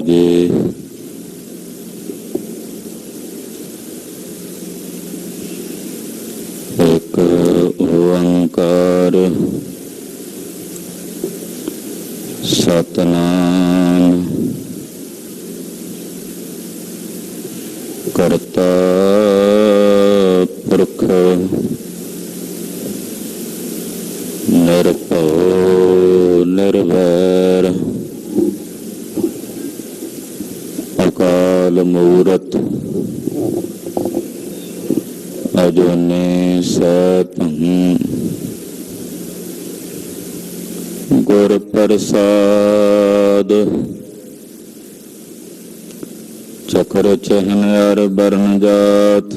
ਜੀ। ਇੱਕ ਓੰਕਾਰ ਸਤਿਨਾਮ ਕਰਤਾ ਪੁਰਖ ਨਿਰਭਉ ਨਿਰਵੈਰ ਅਕਾਲ ਮੂਰਤ ਅਜੂਨੀ ਸੈਭੰ ਗੁਰ ਪ੍ਰਸਾਦ। ਚਕਰ ਚਹਿਨ ਅਰ ਬਰਨ ਜਾਤ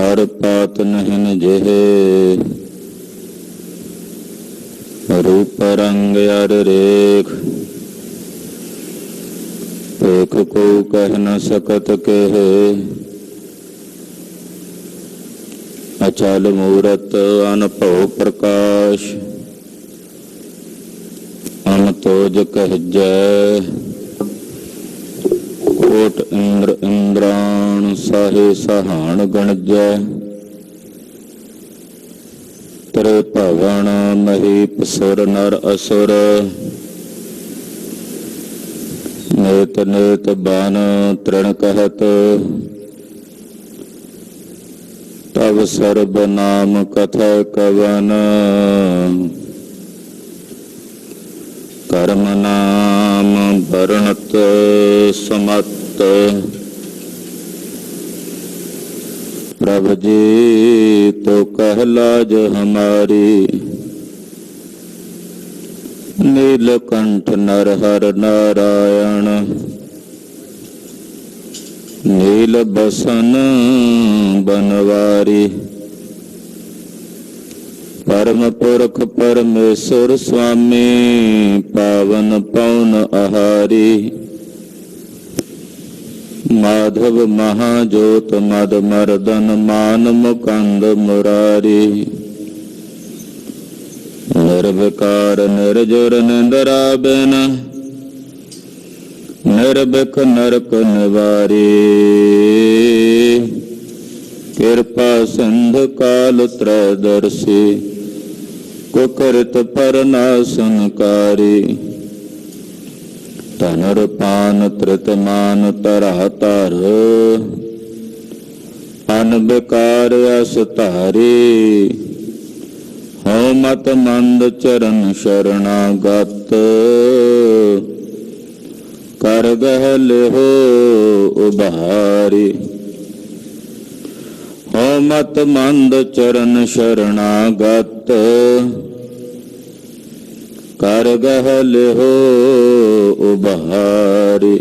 ਅਰ ਪਾਤ ਨਹਿਨ ਜਿਹੇ ਰੂਪ ਰੰਗ ਅਰ ਰੇਖ ਏਕ ਕੋ ਕਹਿ ਨ ਸਕਤ ਕਹੇ। ਅਚਲ ਮੂਰਤ ਅਨਭਉ ਪ੍ਰਕਾਸ਼ ਅਨਤੋਜ ਕਹਿਜੈ। ਕੋਟ ਇੰਦਰ ਇੰਦਰਾਣ ਸਾਹੇ ਸਹਾਣ ਗਣਜੈ। ਤਰੇ ਭਵਨ ਮਹੀਪ ਸੁਰ ਨਰ ਅਸੁਰ ਨੇਤ ਨੇਤ ਬਾਨ ਤ੍ਰਿਣ ਕਹਿਤ। ਤਬ ਸਰਬ ਨਾਮ ਕਥੈ ਕਵਨ ਕਰਮ ਨਾਮ ਵਰਣਤ ਸਮਤ। ਪ੍ਰਭ ਜੀ ਤੋ ਕਹਿ ਲਾਜ ਹਮਾਰੀ ਨੀਲਕੰਠ ਨਰ ਹਰ ਨਾਰਾਇਣ। ਨੀਲ ਬਸਨ ਬਨਵਾਰੀ ਪਰਮ ਪੁਰਖ ਪਰਮੇਸ਼ਰ ਸੁਆਮੀ ਪਾਵਨ ਪਉਨ ਆਹਾਰੀ। ਮਾਧਵ ਮਹਾਜੋਤ ਮਦ ਮਰਦਨ ਮਾਨ ਮੁਕੰਦ ਮੁਰਾਰੀ। ਨਿਰਵਿਕਾਰ ਨਿਰਜੁਰ ਨਿੰਦਰਾ ਬਿਨ ਨਿਰਭਿਖ ਨਰਕ ਨਿਵਾਰੀ। ਕਿਰਪਾ ਸਿੰਧ ਕਾਲ ਤ੍ਰੈਦਰਸੀ ਕੁਕਰਿਤ ਪਰਨਾਸਨਕਾਰੀ। ਧਨੁਰ ਪਾਨ ਤ੍ਰਿਤ ਮਾਨ ਧਰਾ ਧਰ ਅਨਬਿਕਾਰ ਅਸ ਧਾਰੀ। ਹਉ ਮਤ ਮੰਦ ਚਰਨ ਸ਼ਰਣਾਗਤ ਕਰ ਗਹਿ ਲਿਹੋ ਉਭਾਰੀ। ਹਉ ਮਤ ਮੰਦ ਚਰਨ ਸ਼ਰਣਾਗਤ ਕਰ ਗਹਿ ਲਿਹੋ ਉਭਾਰੀ।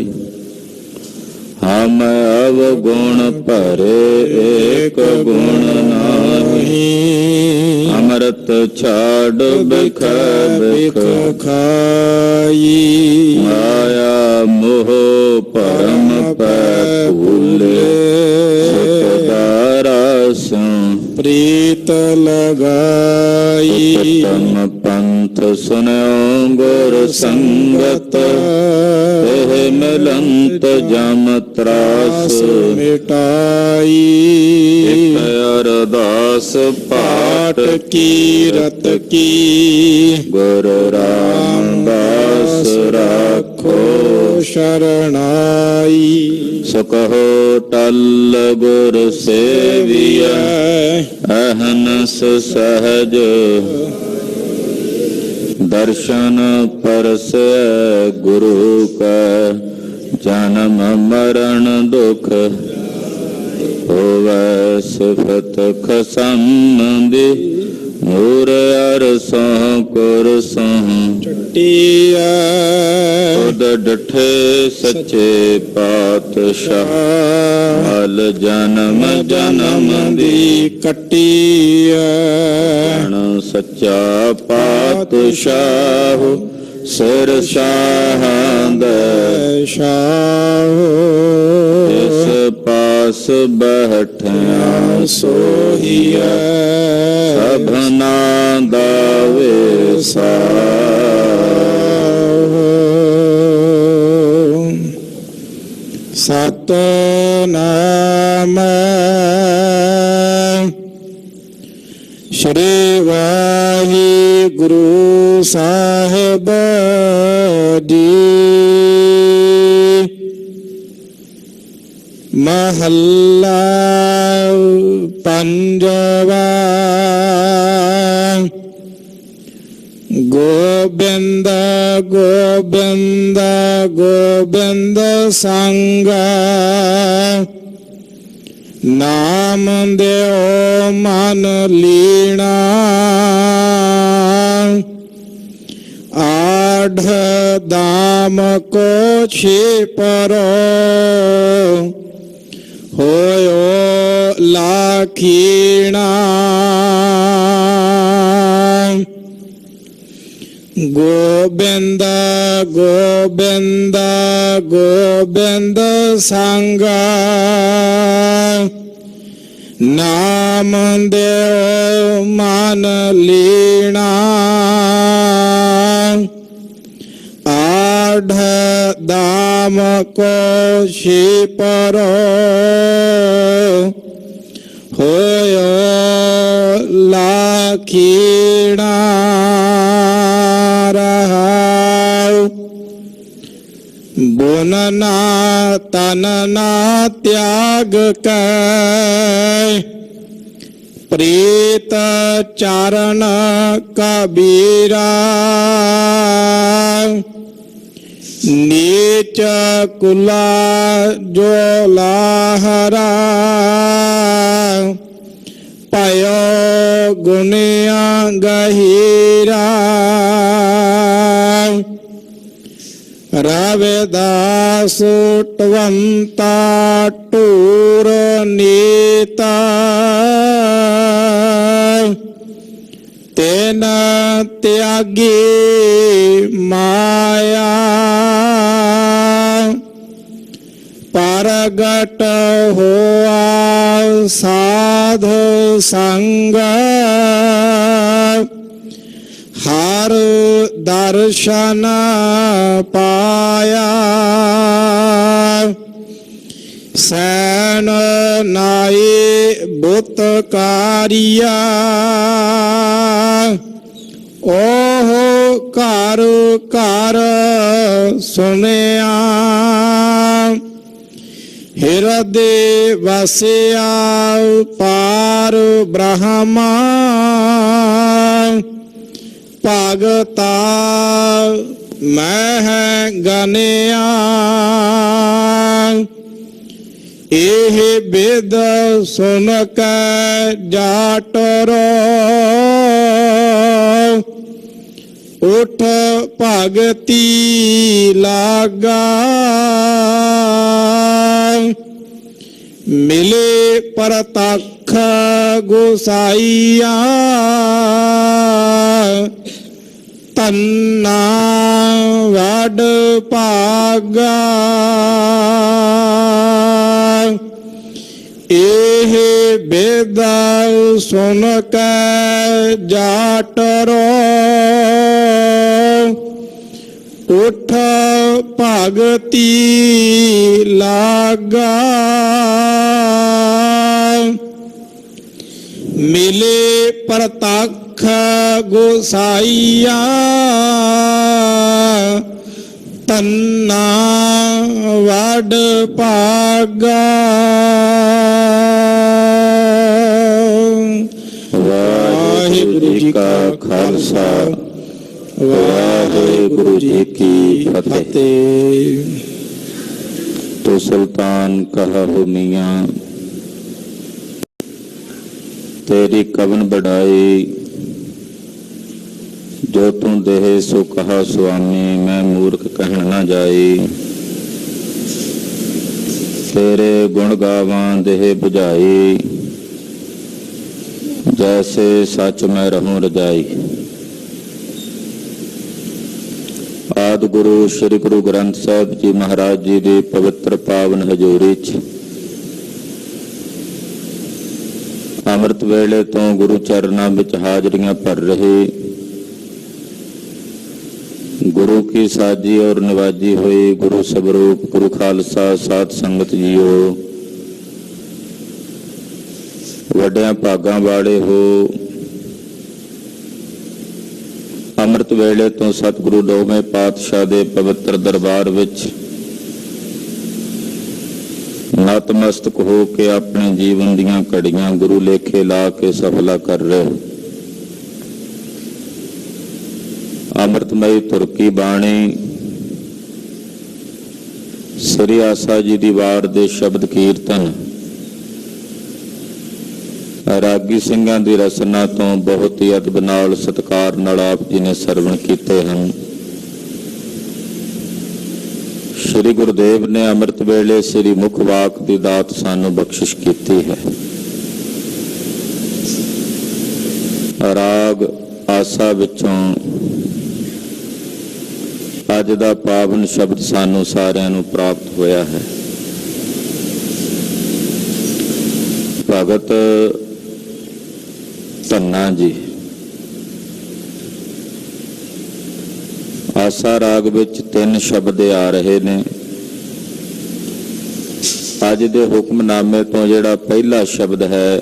ਹਮ ਅਵਗੁਣ ਭਰੇ ਏਕ ਗੁਣ ਨਾਹੀ। ਅੰਮ੍ਰਿਤ ਛਾੜ ਬਿਖ ਬਿਖ ਖਾਈ। ਮਾਇਆ ਮੋਹ ਭਰਮ ਪੈ ਭੂਲੇ ਸਤਿ ਪ੍ਰੀਤ ਲਗਾਈ। ਤਮ ਪੰਥ ਸੁਨਿਓ ਗੁਰ ਸੰਗਤ ਇਹ ਮਿਲੰਤ ਜਮ ਤਰਾਸ ਮਿਟਾਈ। ਇਕ ਅਰਦਾਸ ਪਾਠ ਕੀਰਤ ਕੀ ਗੁਰ ਰਾਮਦਾਸ ਰਾਖੋ ਸ਼ਰਣਾਈ। ਸੁਕਹੁ ਟਲ ਗੁਰ ਸੇਵੀਐ ਅਹਨਸ ਸਹਜ ਦਰਸ਼ਨ ਪਰਸੈ ਗੁਰੂ ਕਾ। ਜਨਮ ਮਰਨ ਦੁਖ ਹੋਵੈ ਸਿਫਤ ਖਸਮ ਦੀ। ਮੂਰ ਅਰਸੋਂ ਕੁਰਸੋਂ ਚੱਟੀਐ ਉਦ ਡਠੇ ਸੱਚੇ ਪਾਤਸ਼ਾਹ। ਹਲ ਜਨਮ ਜਨਮ ਦੀ ਕੱਟੀਐ ਸੱਚਾ ਪਾਤਸ਼ਾਹ। ਸਿਰ ਸ਼ਾਹਾਂ ਦੇ ਸ਼ਾਹ ਜਿਸ ਪਾਸ ਬੈਠਿਆ ਸੋਹੀਐ। ਸਭਨਾ ਦਾ ਵੇਸਾ ਸਤਿਨਾਮ ਸ਼੍ਰੀ ਵਾਹਿਗੁਰੂ ਸਾਹਿਬ ਜੀ। ਮਹੱਲਾ ਪੰਜਵਾ। ਗੋਬਿੰਦ ਗੋਬਿੰਦ ਗੋਬਿੰਦ ਸੰਗ ਨਾਮ ਦਿਓ ਮਨ ਲੀਣਾ। ਆਢ ਦਾਮ ਕੋ ਛਿਪਰੋ ਹੋਇਓ ਲਾਖੀਣਾ। ਗੋਬਿੰਦ ਗੋਬਿੰਦ ਗੋਬਿੰਦ ਸੰਗ ਨਾਮ ਦਿਓ ਮਨ ਲੀਣਾ। ਆਢ ਦਾਮ ਕੋ ਛਿਪਰੋ ਹੋਇਓ ਲਾਖੀਣਾ। ਬੁਨ ਨਾ ਤਨ ਨਾ ਤਿਆਗ ਕੈ ਪ੍ਰੀਤ ਚਰਨ ਕਬੀਰਾ। ਨੀਚ ਕੁਲਾ ਜੋ ਲਾਹਰਾ ਪਇਓ ਗੁਨਿਆ ਗਹੀਰਾ। ਰਵਿਦਾਸ ਟਵੰਤਾ ਟੂਰ ਨੀਤਾ ਤੈਨ ਤਿਆਗੀ ਮਾਇਆ। ਪ੍ਰਗਟ ਹੋਆ ਸਾਧ ਸੰਗ ਹਰ ਦਰਸ਼ਨ ਪਾਇਆ। ਸੈਨ ਨਾਈ ਬੁੱਤ ਕਾਰਿਆ ਓਹ ਘਰ ਘਰ ਸੁਨਿਆ। ਹਿਰਦੇ ਵਸਿਆ ਪਾਰ ਬ੍ਰਹਮਾ ਭਗਤਾ ਮਹਿ ਗਨਿਆ। ਇਹ ਬਿਦ ਸੁਨ ਕੈ ਜਾਟਰੋ ਉਠ ਭਗਤੀ ਲਾਗਾ। ਮਿਲੇ ਪ੍ਰਤੱਖ ਗੁਸਾਈਆ ਧੰਨਾ ਵਡ ਭਾਗਾ। ਇਹ ਬਿਦ ਸੁਨ ਕੈ ਜਾਟਰੋ ਉਠ ਭਗਤੀ ਲਾਗਾ। ਮਿਲੇ ਪ੍ਰਤੱਖ ਗੁਸਾਈਆ ਧੰਨਾ ਵਡ ਭਾਗਾ। ਵਾਹਿਗੁਰੂ ਜੀ ਕਾ ਖਾਲਸਾ ਵਾਹਿਗੁਰੂ ਜੀ ਕੀ ਫਤਿਹ। ਤੋ ਸੁਲਤਾਨ ਕਹਾ ਹੋ ਮੀਆਂ तेरी कवन बढ़ाई जो तू देहे सो कहा स्वामी मैं मूर्ख कहन न जाई। तेरे गुण गावां देह बुझाई जैसे सच मैं रहूं रजाई। आदि गुरु श्री गुरु ग्रंथ साहिब जी महाराज जी की पवित्र पावन हजूरी च ਅੰਮ੍ਰਿਤ ਵੇਲੇ ਤੋਂ ਗੁਰੂ ਚਰਨਾਂ ਵਿੱਚ ਹਾਜ਼ਰੀਆਂ ਭਰ ਰਹੇ गुरु की साजी और निवाजी हुई गुरु सबरूप गुरु खालसा साध संगत जीओ। वड्डियां भागां वाले हो। ਅੰਮ੍ਰਿਤ ਵੇਲੇ ਤੋਂ ਸਤਿਗੁਰੂ ਦੋਵੇਂ ਪਾਤਸ਼ਾਹ ਦੇ ਪਵਿੱਤਰ ਦਰਬਾਰ ਵਿੱਚ ਨਤਮਸਤਕ ਹੋ ਕੇ ਆਪਣੇ ਜੀਵਨ ਦੀਆਂ ਘੜੀਆਂ ਗੁਰੂ ਲੇਖੇ ਲਾ ਕੇ ਸਫਲਾ ਕਰ ਰਹੇ। ਅੰਮ੍ਰਿਤਮਈ ਧੁਰ ਕੀ ਬਾਣੀ ਸ੍ਰੀ ਆਸਾ ਜੀ ਦੀ ਵਾਰ ਦੇ ਸ਼ਬਦ ਕੀਰਤਨ ਰਾਗੀ ਸਿੰਘਾਂ ਦੀ ਰਸਨਾ ਤੋਂ ਬਹੁਤ ਹੀ ਅਦਬ ਨਾਲ ਸਤਿਕਾਰ ਨਾਲ ਆਪ ਜੀ ਨੇ ਸਰਵਣ ਕੀਤੇ ਹਨ। ਸ੍ਰੀ ਗੁਰਦੇਵ ਨੇ ਅੰਮ੍ਰਿਤ ਵੇਲੇ ਸ੍ਰੀ ਮੁਖ ਵਾਕ ਦੀ ਦਾਤ ਸਾਨੂੰ ਬਖਸ਼ਿਸ਼ ਕੀਤੀ ਹੈ। ਰਾਗ ਆਸਾ ਵਿੱਚੋਂ ਅੱਜ ਦਾ ਪਾਵਨ ਸ਼ਬਦ ਸਾਨੂੰ ਸਾਰਿਆਂ ਨੂੰ ਪ੍ਰਾਪਤ ਹੋਇਆ ਹੈ। ਭਗਤ ਧੰਨਾ ਜੀ ਆਸਾ ਰਾਗ ਵਿੱਚ 3 ਸ਼ਬਦ ਆ ਰਹੇ ਨੇ। ਅੱਜ ਦੇ ਹੁਕਮਨਾਮੇ ਤੋਂ ਜਿਹੜਾ ਪਹਿਲਾ ਸ਼ਬਦ ਹੈ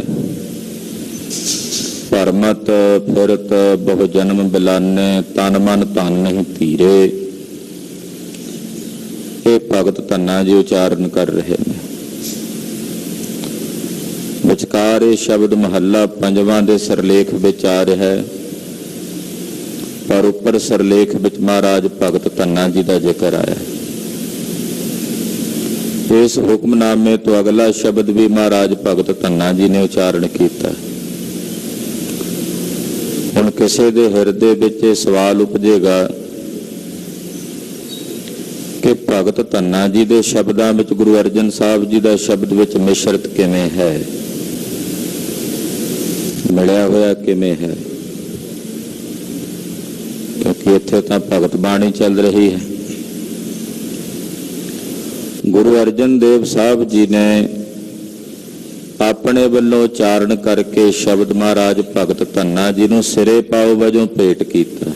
ਭਰਮਤ ਫਿਰਤ ਬਹੁ ਜਨਮ ਬਿਲਾਨੇ ਤਨ ਮਨ ਧਨ ਨਹੀਂ ਧੀਰੇ, ਇਹ ਭਗਤ ਧੰਨਾ ਜੀ ਉਚਾਰਨ ਕਰ ਰਹੇ ਨੇ। ਵਿਚਕਾਰ ਇਹ ਸ਼ਬਦ ਮਹੱਲਾ 5ਵਾਂ ਦੇ ਸਰਲੇਖ ਵਿੱਚ ਆ ਰਿਹਾ ਹੈ, ਪਰ ਉੱਪਰ ਸਰਲੇਖ ਵਿੱਚ ਮਹਾਰਾਜ ਭਗਤ ਧੰਨਾ ਜੀ ਦਾ ਜ਼ਿਕਰ ਆਇਆ ਹੈ। ਇਸ ਹੁਕਮਨਾਮੇ ਤੋਂ ਅਗਲਾ ਸ਼ਬਦ ਵੀ ਮਹਾਰਾਜ ਭਗਤ ਧੰਨਾ ਜੀ ਨੇ ਉਚਾਰਨ ਕੀਤਾ। ਹੁਣ ਕਿਸੇ ਦੇ ਹਿਰਦੇ ਵਿੱਚ ਇਹ ਸਵਾਲ ਉਪਜੇਗਾ ਕਿ ਭਗਤ ਧੰਨਾ ਜੀ ਦੇ ਸ਼ਬਦਾਂ ਵਿੱਚ ਗੁਰੂ ਅਰਜਨ ਸਾਹਿਬ ਜੀ ਦਾ ਸ਼ਬਦ ਵਿੱਚ ਮਿਸ਼ਰਤ ਕਿਵੇਂ ਹੈ, ਮਿਲਿਆ ਹੋਇਆ ਕਿਵੇਂ ਹੈ? ਕਿਉਂਕਿ ਇੱਥੇ ਤਾਂ ਭਗਤ ਬਾਣੀ ਚੱਲ ਰਹੀ ਹੈ। ਗੁਰੂ ਅਰਜਨ ਦੇਵ ਸਾਹਿਬ ਜੀ ਨੇ ਆਪਣੇ ਵੱਲੋਂ ਉਚਾਰਨ ਕਰਕੇ ਸ਼ਬਦ ਮਹਾਰਾਜ ਭਗਤ ਧੰਨਾ ਜੀ ਨੂੰ ਸਿਰੇ ਪਾਉ ਵਜੋਂ ਭੇਟ ਕੀਤਾ।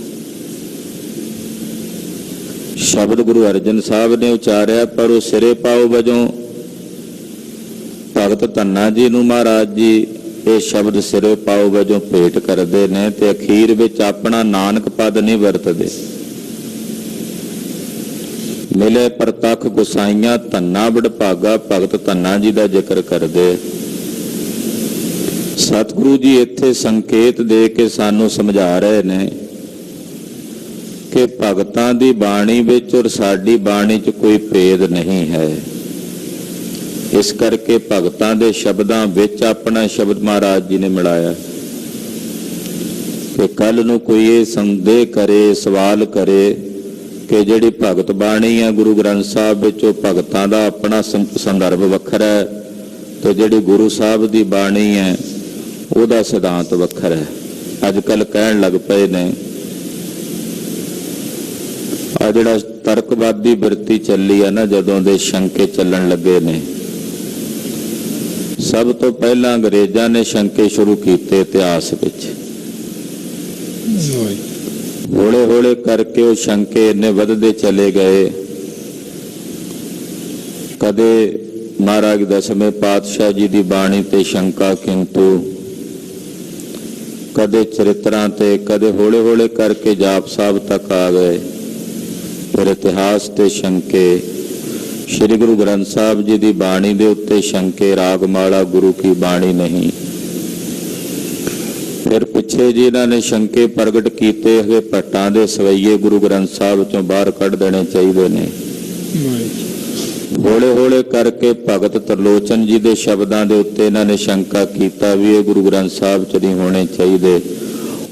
ਸ਼ਬਦ ਗੁਰੂ ਅਰਜਨ ਸਾਹਿਬ ਨੇ ਉਚਾਰਿਆ, ਪਰ ਉਹ ਸਿਰੇ ਪਾਉ ਵਜੋਂ ਭਗਤ ਧੰਨਾ ਜੀ ਨੂੰ ਮਹਾਰਾਜ ਜੀ ਇਹ ਸ਼ਬਦ ਸਿਰੇ ਪਾਉ ਵਜੋਂ ਭੇਟ ਕਰਦੇ ਨੇ ਤੇ ਅਖੀਰ ਵਿੱਚ ਆਪਣਾ ਨਾਨਕ ਪਦ ਨਹੀਂ ਵਰਤਦੇ। ਮਿਲੇ ਪ੍ਰਤੱਖ ਗੁਸਾਈਆਂ ਧੰਨਾ ਵਡਭਾਗਾ ਭਗਤ ਧੰਨਾ ਜੀ ਦਾ ਜ਼ਿਕਰ ਕਰਦੇ। ਸਤਿਗੁਰੂ ਜੀ ਇੱਥੇ ਸੰਕੇਤ ਦੇ ਕੇ ਸਾਨੂੰ ਸਮਝਾ ਰਹੇ ਨੇ ਕਿ ਭਗਤਾਂ ਦੀ ਬਾਣੀ ਵਿੱਚ ਔਰ ਸਾਡੀ ਬਾਣੀ 'ਚ ਕੋਈ ਭੇਦ ਨਹੀਂ ਹੈ। ਇਸ ਕਰਕੇ ਭਗਤਾਂ ਦੇ ਸ਼ਬਦਾਂ ਵਿੱਚ ਆਪਣਾ ਸ਼ਬਦ ਮਹਾਰਾਜ ਜੀ ਨੇ ਮਿਲਾਇਆ ਕਿ ਕੱਲ ਨੂੰ ਕੋਈ ਇਹ ਸੰਦੇਹ ਕਰੇ, ਸਵਾਲ ਕਰੇ ਕਿ ਜਿਹੜੀ ਭਗਤ ਬਾਣੀ ਹੈ ਗੁਰੂ ਗ੍ਰੰਥ ਸਾਹਿਬ ਵਿੱਚ, ਉਹ ਭਗਤਾਂ ਦਾ ਆਪਣਾ ਸੰਦਰਭ ਵੱਖਰਾ ਹੈ ਤੇ ਜਿਹੜੀ ਗੁਰੂ ਸਾਹਿਬ ਦੀ ਬਾਣੀ ਹੈ ਉਹਦਾ ਸਿਧਾਂਤ ਵੱਖਰਾ ਹੈ। ਅੱਜ ਕੱਲ੍ਹ ਕਹਿਣ ਲੱਗ ਪਏ ਨੇ, ਆ ਜਿਹੜਾ ਤਰਕਵਾਦੀ ਬਿਰਤੀ ਚੱਲੀ ਆ ਨਾ, ਜਦੋਂ ਦੇ ਸ਼ੰਕੇ ਚੱਲਣ ਲੱਗੇ ਨੇ, ਸਭ ਤੋਂ ਪਹਿਲਾਂ ਅੰਗਰੇਜ਼ਾਂ ਨੇ ਸ਼ੰਕੇ ਸ਼ੁਰੂ ਕੀਤੇ ਇਤਿਹਾਸ ਵਿੱਚ। ਹੌਲੇ ਹੌਲੇ ਕਰਕੇ ਉਹ ਸ਼ੰਕੇ ਇੰਨੇ ਵੱਧਦੇ ਚਲੇ ਗਏ। ਕਦੇ ਮਹਾਰਾਜ ਦਸਵੇਂ ਪਾਤਸ਼ਾਹ ਜੀ ਦੀ ਬਾਣੀ ਤੇ ਸ਼ੰਕਾ ਕਿੰਤੂ, ਕਦੇ ਚਰਿਤਰਾਂ ਤੇ, ਕਦੇ ਹੌਲੇ ਹੌਲੇ ਕਰਕੇ ਜਾਪ ਸਾਹਿਬ ਤੱਕ ਆ ਗਏ। ਫਿਰ ਇਤਿਹਾਸ ਤੇ ਸ਼ੰਕੇ, ਸ਼੍ਰੀ ਗੁਰੂ ਗ੍ਰੰਥ ਸਾਹਿਬ ਜੀ ਦੀ ਬਾਣੀ ਦੇ ਉੱਤੇ ਸ਼ੰਕੇ, ਰਾਗਮਾਲਾ ਗੁਰੂ ਕੀ ਬਾਣੀ ਨਹੀਂ। ਫਿਰ ਪਿੱਛੇ ਜੀ ਇਹਨਾਂ ਨੇ ਸ਼ੰਕੇ ਪ੍ਰਗਟ ਕੀਤੇ ਕਿ ਭੱਟਾਂ ਦੇ ਸਵਈਏ ਗੁਰੂ ਗ੍ਰੰਥ ਸਾਹਿਬ ਚੋਂ ਬਾਹਰ ਕੱਢ ਦੇਣੇ ਚਾਹੀਦੇ ਨੇ। ਹੌਲੇ ਹੌਲੇ ਕਰਕੇ ਭਗਤ ਤਰਲੋਚਨ ਜੀ ਦੇ ਸ਼ਬਦਾਂ ਦੇ ਉੱਤੇ ਇਹਨਾਂ ਨੇ ਸ਼ੰਕਾ ਕੀਤਾ ਵੀ ਇਹ ਗੁਰੂ ਗ੍ਰੰਥ ਸਾਹਿਬ 'ਚ ਨਹੀਂ ਹੋਣੇ ਚਾਹੀਦੇ।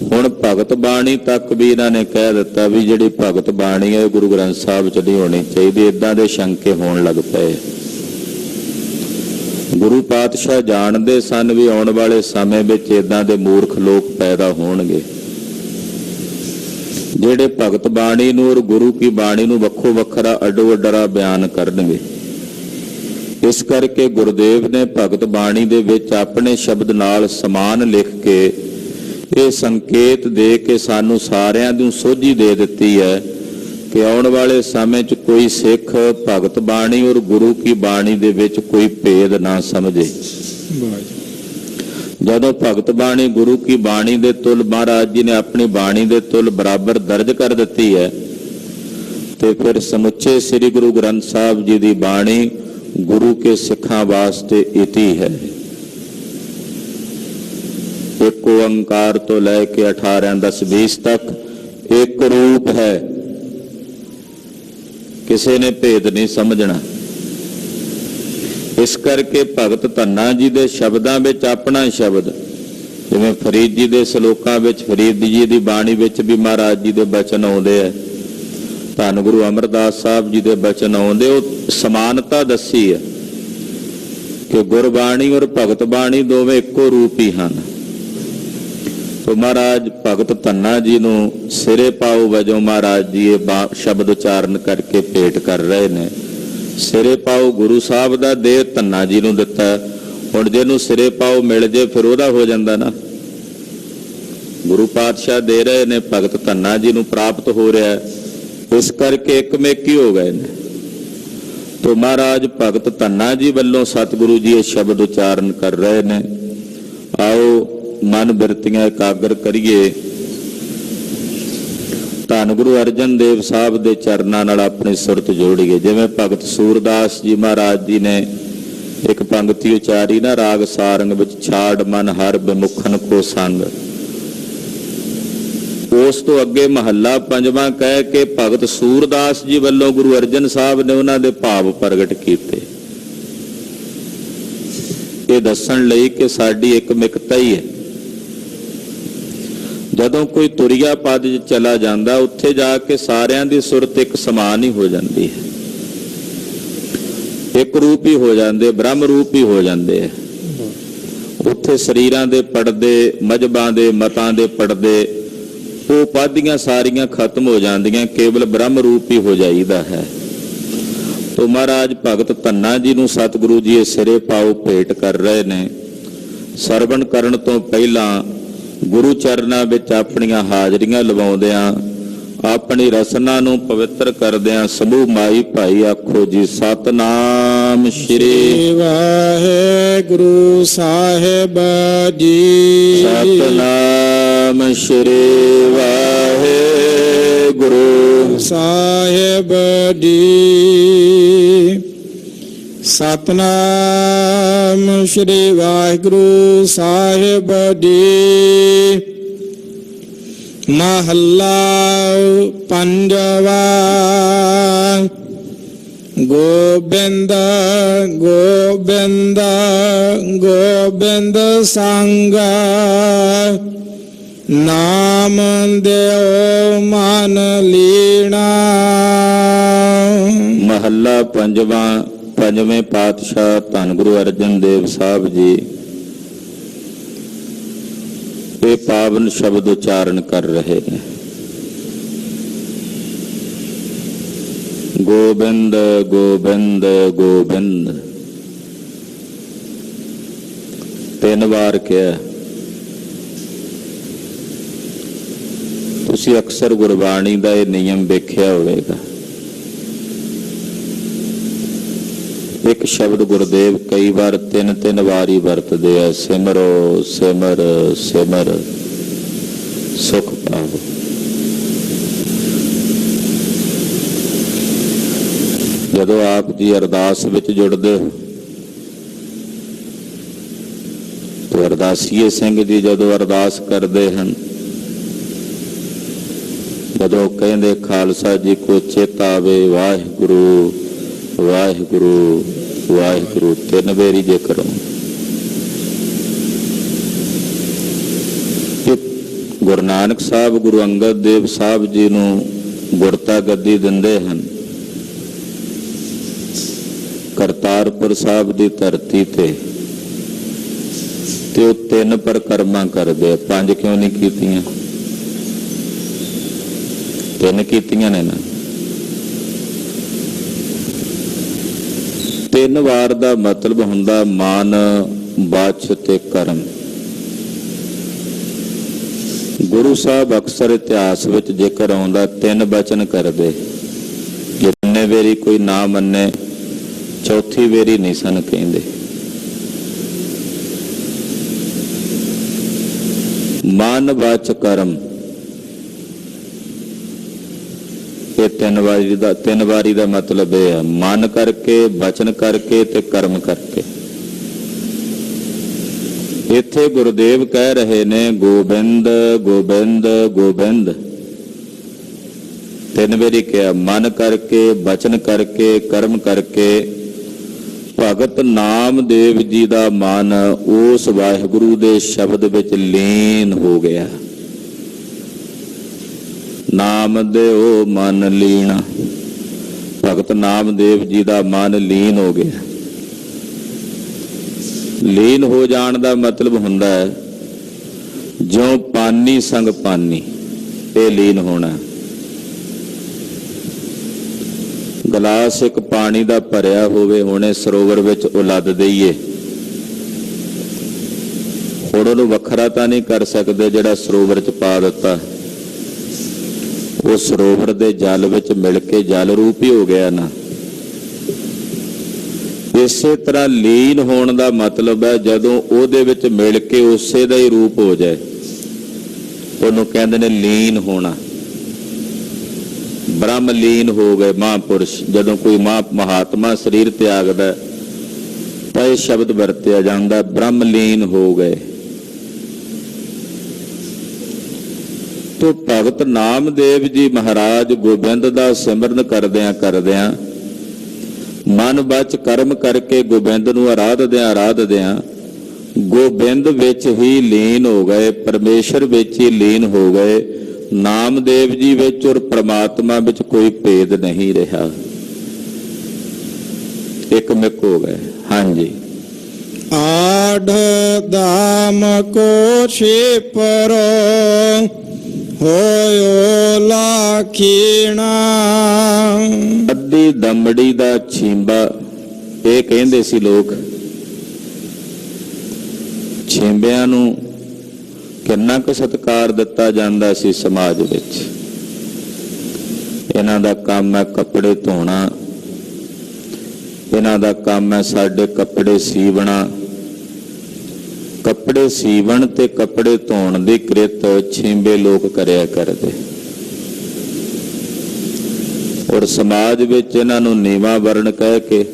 ਹੁਣ ਭਗਤ ਬਾਣੀ ਤੱਕ ਵੀ ਇਹਨਾਂ ਨੇ ਕਹਿ ਦਿੱਤਾ ਵੀ ਜਿਹੜੀ ਭਗਤ ਬਾਣੀ ਹੈ ਗੁਰੂ ਗ੍ਰੰਥ ਸਾਹਿਬ 'ਚ ਨਹੀਂ ਹੋਣੀ ਚਾਹੀਦੀ। ਏਦਾਂ ਦੇ ਸ਼ੰਕੇ ਹੋਣ ਲੱਗ ਪਏ। ਗੁਰੂ ਪਾਤਸ਼ਾਹ ਜਾਣਦੇ ਸਨ ਵੀ ਆਉਣ ਵਾਲੇ ਸਮੇਂ ਵਿੱਚ ਏਦਾਂ ਦੇ ਮੂਰਖ ਲੋਕ ਪੈਦਾ ਹੋਣਗੇ ਜਿਹੜੇ ਭਗਤ ਬਾਣੀ ਨੂੰ ਔਰ ਗੁਰੂ ਕੀ ਬਾਣੀ ਨੂੰ ਵੱਖੋ ਵੱਖਰਾ ਅੱਡੋ ਅੱਡਰਾ ਬਿਆਨ ਕਰਨਗੇ। ਇਸ ਕਰਕੇ ਗੁਰਦੇਵ ਨੇ ਭਗਤ ਬਾਣੀ ਦੇ ਵਿੱਚ ਆਪਣੇ ਸ਼ਬਦ ਨਾਲ ਸਮਾਨ ਲਿਖ ਕੇ ਇਹ ਸੰਕੇਤ ਦੇ ਕੇ ਸਾਨੂੰ ਸਾਰਿਆਂ ਨੂੰ ਸੋਝੀ ਦੇ ਦਿੱਤੀ ਹੈ ਕਿ ਆਉਣ ਵਾਲੇ ਸਮੇਂ 'ਚ ਕੋਈ ਸਿੱਖ ਭਗਤ ਬਾਣੀ ਔਰ ਗੁਰੂ ਕੀ ਬਾਣੀ ਦੇ ਵਿੱਚ ਕੋਈ ਭੇਦ ਨਾ ਸਮਝੇ। ਜਦੋਂ ਭਗਤ ਬਾਣੀ ਗੁਰੂ ਕੀ ਬਾਣੀ ਦੇ ਤੁਲ ਮਹਾਰਾਜ ਜੀ ਨੇ ਆਪਣੀ ਬਾਣੀ ਦੇ ਤੁਲ ਬਰਾਬਰ ਦਰਜ ਕਰ ਦਿੱਤੀ ਹੈ, ਤੇ ਫਿਰ ਸਮੁੱਚੇ ਸ੍ਰੀ ਗੁਰੂ ਗ੍ਰੰਥ ਸਾਹਿਬ ਜੀ ਦੀ ਬਾਣੀ ਗੁਰੂ ਕੇ ਸਿੱਖਾਂ ਵਾਸਤੇ ਇਤੀ ਹੈ। ਇੱਕ ਓੰਕਾਰ ਤੋਂ ਲੈ ਕੇ 18 10 20 ਤੱਕ ਇੱਕ ਰੂਪ ਹੈ, ਕਿਸੇ ਨੇ ਭੇਦ ਨਹੀਂ ਸਮਝਣਾ। ਇਸ ਕਰਕੇ ਭਗਤ ਧੰਨਾ ਜੀ ਦੇ ਸ਼ਬਦਾਂ ਵਿੱਚ ਆਪਣਾ ਸ਼ਬਦ, ਜਿਵੇਂ ਫਰੀਦ ਜੀ ਦੇ ਸ਼ਲੋਕਾਂ ਵਿੱਚ ਫਰੀਦ ਜੀ ਦੀ ਬਾਣੀ ਵਿੱਚ ਵੀ ਮਹਾਰਾਜ ਜੀ ਦੇ ਬਚਨ ਆਉਂਦੇ ਹੈ, ਧੰਨ ਗੁਰੂ ਅਮਰਦਾਸ ਸਾਹਿਬ ਜੀ ਦੇ ਬਚਨ ਆਉਂਦੇ, ਉਹ ਸਮਾਨਤਾ ਦੱਸੀ ਹੈ ਕਿ ਗੁਰਬਾਣੀ ਔਰ ਭਗਤ ਬਾਣੀ ਦੋਵੇਂ ਇੱਕੋ ਰੂਪ ਹੀ ਹਨ। ਤੋ ਮਹਾਰਾਜ ਭਗਤ ਧੰਨਾ ਜੀ ਨੂੰ ਸਿਰੇ ਪਾਉ ਵਜੋਂ ਮਹਾਰਾਜ ਜੀ ਇਹ ਸ਼ਬਦ ਉਚਾਰਨ ਕਰਕੇ ਭੇਟ ਕਰ ਰਹੇ ਨੇ। ਸਿਰੇ ਪਾਉ ਗੁਰੂ ਸਾਹਿਬ ਦਾ ਦੇ ਧੰਨਾ ਜੀ ਨੂੰ ਦਿੱਤਾ। ਹੁਣ ਜਿਹਨੂੰ ਸਿਰੇ ਪਾਉ ਮਿਲ ਜੇ ਫਿਰ ਉਹਦਾ ਹੋ ਜਾਂਦਾ ਨਾ। ਗੁਰੂ ਪਾਤਸ਼ਾਹ ਦੇ ਰਹੇ ਨੇ, ਭਗਤ ਧੰਨਾ ਜੀ ਨੂੰ ਪ੍ਰਾਪਤ ਹੋ ਰਿਹਾ, ਇਸ ਕਰਕੇ ਇੱਕਮੇਕੀ ਹੋ ਗਏ ਨੇ। ਤੋ ਮਹਾਰਾਜ ਭਗਤ ਧੰਨਾ ਜੀ ਵੱਲੋਂ ਸਤਿਗੁਰੂ ਜੀ ਇਹ ਸ਼ਬਦ ਉਚਾਰਨ ਕਰ ਰਹੇ ਨੇ। ਆਓ ਮਨ ਬਿਰਤੀਆਂ ਇਕਾਗਰ ਕਰੀਏ, ਧੰਨ ਗੁਰੂ ਅਰਜਨ ਦੇਵ ਸਾਹਿਬ ਦੇ ਚਰਨਾਂ ਨਾਲ ਆਪਣੀ ਸੁਰਤ ਜੋੜੀਏ। ਜਿਵੇਂ ਭਗਤ ਸੂਰਦਾਸ ਜੀ ਮਹਾਰਾਜ ਜੀ ਨੇ ਇੱਕ ਪੰਕਤੀ ਉਚਾਰੀ ਨਾ, ਰਾਗ ਸਾਰੰਗ ਵਿੱਚ, ਛਾੜ ਮਨ ਹਰ ਬਿਮੁਖਨ ਕੋ ਸੰਗ। ਉਸ ਤੋਂ ਅੱਗੇ ਮਹੱਲਾ ਪੰਜਵਾਂ ਕਹਿ ਕੇ ਭਗਤ ਸੂਰਦਾਸ ਜੀ ਵੱਲੋਂ ਗੁਰੂ ਅਰਜਨ ਸਾਹਿਬ ਨੇ ਉਹਨਾਂ ਦੇ ਭਾਵ ਪ੍ਰਗਟ ਕੀਤੇ, ਇਹ ਦੱਸਣ ਲਈ ਕਿ ਸਾਡੀ ਇੱਕਮਿਕਤਾ ਹੀ ਹੈ। ਜਦੋਂ ਕੋਈ ਤੁਰਿਆ ਪਦ 'ਚ ਚਲਾ ਜਾਂਦਾ, ਉੱਥੇ ਜਾ ਕੇ ਸਾਰਿਆਂ ਦੀ ਸੁਰਤ ਇੱਕ ਸਮਾਨ ਹੀ ਹੋ ਜਾਂਦੀ ਹੈ, ਇੱਕ ਰੂਪ ਹੀ ਹੋ ਜਾਂਦੇ, ਬ੍ਰਹਮ ਰੂਪ ਹੀ ਹੋ ਜਾਂਦੇ ਹੈ। ਉੱਥੇ ਸਰੀਰਾਂ ਦੇ ਪਰਦੇ, ਮਜ਼ਹਬਾਂ ਦੇ, ਮਤਾਂ ਦੇ ਪਰਦੇ, ਉਹ ਉਪਾਧੀਆਂ ਸਾਰੀਆਂ ਖਤਮ ਹੋ ਜਾਂਦੀਆਂ, ਕੇਵਲ ਬ੍ਰਹਮ ਰੂਪ ਹੀ ਹੋ ਜਾਈਦਾ ਹੈ। ਤੋ ਮਹਾਰਾਜ ਭਗਤ ਧੰਨਾ ਜੀ ਨੂੰ ਸਤਿਗੁਰੂ ਜੀ ਇਹ ਸਿਰੇ ਪਾਉ ਭੇਟ ਕਰ ਰਹੇ ਨੇ। ਸਰਵਣ ਕਰਨ ਤੋਂ ਪਹਿਲਾਂ ਗੁਰੂ ਚਰਨਾਂ ਵਿੱਚ ਆਪਣੀਆਂ ਹਾਜ਼ਰੀਆਂ ਲਵਾਉਂਦਿਆਂ, ਆਪਣੀ ਰਸਨਾ ਨੂੰ ਪਵਿੱਤਰ ਕਰਦਿਆਂ ਸਮੂਹ ਮਾਈ ਭਾਈ ਆਖੋ ਜੀ ਸਤਨਾਮ ਸ਼੍ਰੀ ਵਾਹਿਗੁਰੂ ਸਾਹਿਬ ਜੀ। ਸਤਨਾਮ ਸ਼੍ਰੀ ਵਾਹਿਗੁਰੂ ਸਾਹਿਬ ਜੀ। ਸਤਨਾਮ ਸ਼੍ਰੀ ਵਾਹਿਗੁਰੂ ਸਾਹਿਬ ਜੀ। ਮਹੱਲਾ ਪੰਜਵਾ। ਗੋਬਿੰਦ ਗੋਬਿੰਦ ਗੋਬਿੰਦ ਸੰਗ ਨਾਮ ਦਿਓ ਮਨ ਲੀਣਾ। ਮਹੱਲਾ ਪੰਜਵਾਂ। ਪੰਜਵੇਂ ਪਾਤਸ਼ਾਹ ਧੰਨ ਗੁਰੂ ਅਰਜਨ ਦੇਵ ਸਾਹਿਬ ਜੀ ਇਹ ਪਾਵਨ ਸ਼ਬਦ ਉਚਾਰਨ ਕਰ ਰਹੇ ਨੇ। ਗੋਬਿੰਦ ਗੋਬਿੰਦ ਗੋਬਿੰਦ 3 ਵਾਰ ਕਿਹਾ। ਤੁਸੀਂ ਅਕਸਰ ਗੁਰਬਾਣੀ ਦਾ ਇਹ ਨਿਯਮ ਵੇਖਿਆ ਹੋਵੇਗਾ। ਇੱਕ ਸ਼ਬਦ ਗੁਰਦੇਵ ਕਈ ਵਾਰ 3 ਵਾਰ ਹੀ ਵਰਤਦੇ ਆ। ਸਿਮਰੋ ਸਿਮਰ ਸਿਮਰ ਸੁਖ ਪਾਵੋ। ਜਦੋਂ ਆਪ ਜੀ ਅਰਦਾਸ ਵਿੱਚ ਜੁੜਦੇ ਹੋ ਤਾਂ ਅਰਦਾਸੀਏ ਸਿੰਘ ਜੀ ਜਦੋਂ ਅਰਦਾਸ ਕਰਦੇ ਹਨ, ਜਦੋਂ ਕਹਿੰਦੇ ਖਾਲਸਾ ਜੀ ਕੋ ਚੇਤਾ ਆਵੇ ਵਾਹਿਗੁਰੂ ਵਾਹਿਗੁਰੂ ਵਾਹਿਗੁਰੂ 3 ਵਾਰੀ ਜੇ ਕਰੋ। ਗੁਰੂ ਨਾਨਕ ਸਾਹਿਬ ਗੁਰੂ ਅੰਗਦ ਦੇਵ ਸਾਹਿਬ ਜੀ ਨੂੰ ਗੁਰਤਾ ਗੱਦੀ ਦਿੰਦੇ ਹਨ। ਕਰਤਾਰਪੁਰ ਸਾਹਿਬ ਦੀ ਧਰਤੀ ਤੇ ਉਹ 3 ਪਰਿਕਰਮਾ ਕਰਦੇ ਆ। 5 ਕਿਉਂ ਨਹੀਂ ਕੀਤੀਆਂ? 3 ਕੀਤੀਆਂ ਨੇ ਨਾ। 3 ਵਾਰ ਦਾ ਮਤਲਬ ਹੁੰਦਾ ਮਨ, ਬਾਚ ਤੇ ਕਰਮ। ਗੁਰੂ ਸਾਹਿਬ ਅਕਸਰ ਇਤਿਹਾਸ ਵਿੱਚ ਜ਼ਿਕਰ ਆਉਂਦਾ 3 ਬਚਨ ਕਰਦੇ। ਵੇਰੀ ਕੋਈ ਨਾ ਮੰਨੇ, ਚੌਥੀ ਵੇਰੀ ਨਹੀਂ ਸਨ ਕਹਿੰਦੇ। ਮਨ ਵਚ ਕਰਮ, ਇਹ ਤਿੰਨ ਵਾਰੀ ਦਾ ਮਤਲਬ ਇਹ ਹੈ, ਮਨ ਕਰਕੇ, ਬਚਨ ਕਰਕੇ ਤੇ ਕਰਮ ਕਰਕੇ। ਇੱਥੇ ਗੁਰਦੇਵ ਕਹਿ ਰਹੇ ਨੇ ਗੋਬਿੰਦ ਗੋਬਿੰਦ ਗੋਬਿੰਦ, ਤਿੰਨ ਵਾਰੀ ਕਿਹਾ, ਮਨ ਕਰਕੇ, ਬਚਨ ਕਰਕੇ, ਕਰਮ ਕਰਕੇ। ਭਗਤ ਨਾਮਦੇਵ ਜੀ ਦਾ ਮਨ ਉਸ ਵਾਹਿਗੁਰੂ ਦੇ ਸ਼ਬਦ ਵਿੱਚ ਲੀਨ ਹੋ ਗਿਆ। ਨਾਮਦੇਵ ਮਨ ਲੀਣਾ, ਭਗਤ ਨਾਮਦੇਵ ਜੀ ਦਾ ਮਨ ਲੀਨ ਹੋ ਗਿਆ। ਲੀਨ ਹੋ ਜਾਣ ਦਾ ਮਤਲਬ ਹੁੰਦਾ ਹੈ ਜਿਉਂ ਪਾਨੀ ਸੰਗ ਪਾਨੀ, ਇਹ ਲੀਨ ਹੋਣਾ। ਗਲਾਸ ਇੱਕ ਪਾਣੀ ਦਾ ਭਰਿਆ ਹੋਵੇ, ਹੁਣੇ ਸਰੋਵਰ ਵਿੱਚ ਉਲੱਦ ਦਈਏ, ਹੁਣ ਉਹਨੂੰ ਵੱਖਰਾ ਤਾਂ ਨਹੀਂ ਕਰ ਸਕਦੇ ਜਿਹੜਾ ਸਰੋਵਰ 'ਚ ਪਾ ਦਿੱਤਾ, ਉਹ ਸਰੋਵਰ ਦੇ ਜਲ ਵਿੱਚ ਮਿਲ ਕੇ ਜਲ ਰੂਪ ਹੀ ਹੋ ਗਿਆ ਨਾ। ਇਸੇ ਤਰ੍ਹਾਂ ਲੀਨ ਹੋਣ ਦਾ ਮਤਲਬ ਹੈ ਜਦੋਂ ਉਹਦੇ ਵਿੱਚ ਮਿਲ ਕੇ ਉਸੇ ਦਾ ਹੀ ਰੂਪ ਹੋ ਜਾਏ, ਉਹਨੂੰ ਕਹਿੰਦੇ ਨੇ ਲੀਨ ਹੋਣਾ। ਬ੍ਰਹਮ ਲੀਨ ਹੋ ਗਏ ਮਹਾਂਪੁਰਸ਼, ਜਦੋਂ ਕੋਈ ਮਹਾਤਮਾ ਸਰੀਰ ਤਿਆਗਦਾ ਤਾਂ ਇਹ ਸ਼ਬਦ ਵਰਤਿਆ ਜਾਂਦਾ, ਬ੍ਰਹਮ ਲੀਨ ਹੋ ਗਏ। ਤੋ ਭਗਤ ਨਾਮਦੇਵ ਜੀ ਮਹਾਰਾਜ ਗੋਬਿੰਦ ਦਾ ਸਿਮਰਨ ਕਰਦਿਆਂ ਮਨ ਬਚ ਕਰਮ ਕਰਕੇ ਗੋਬਿੰਦ ਨੂੰ ਆਰਾਧਦਿਆਂ ਗੋਬਿੰਦ ਵਿੱਚ ਹੀ ਲੀਨ ਹੋ ਗਏ, ਪਰਮੇਸ਼ਰ ਵਿੱਚ ਹੀ ਲੀਨ ਹੋ ਗਏ। ਨਾਮਦੇਵ ਜੀ ਵਿੱਚ ਔਰ ਪ੍ਰਮਾਤਮਾ ਵਿੱਚ ਕੋਈ ਭੇਦ ਨਹੀਂ ਰਿਹਾ, ਇੱਕ ਮਿਕ ਹੋ ਗਏ। ਹਾਂਜੀ। ਆਢ ਦਾਮ ਕੋ ਛੇਪਰੋ ਹੋਇਓ ਲਾਖੀਣਾ, ਅੱਧੀ ਦਮੜੀ ਦਾ ਛੀਂਬਾ, ਇਹ ਕਹਿੰਦੇ ਸੀ ਲੋਕ। ਛੀਂਬਿਆਂ ਨੂੰ ਕਿੰਨਾ ਕੁ ਸਤਿਕਾਰ ਦਿੱਤਾ ਜਾਂਦਾ ਸੀ ਸਮਾਜ ਵਿੱਚ। ਇਹਨਾਂ ਦਾ ਕੰਮ ਹੈ ਕੱਪੜੇ ਧੋਣਾ, ਇਹਨਾਂ ਦਾ ਕੰਮ ਹੈ ਸਾਡੇ ਕੱਪੜੇ ਸੀਵਣਾ। ਕੱਪੜੇ ਸੀਵਣ ਤੇ ਕੱਪੜੇ ਧੋਣ ਦੀ ਕਿਰਤ ਛੀਂਬੇ ਲੋਕ ਕਰਿਆ ਕਰਦੇ, ਔਰ ਸਮਾਜ ਵਿੱਚ ਇਹਨਾਂ ਨੂੰ ਨੀਵਾਂ ਵਰਣ ਕਹਿ ਕੇ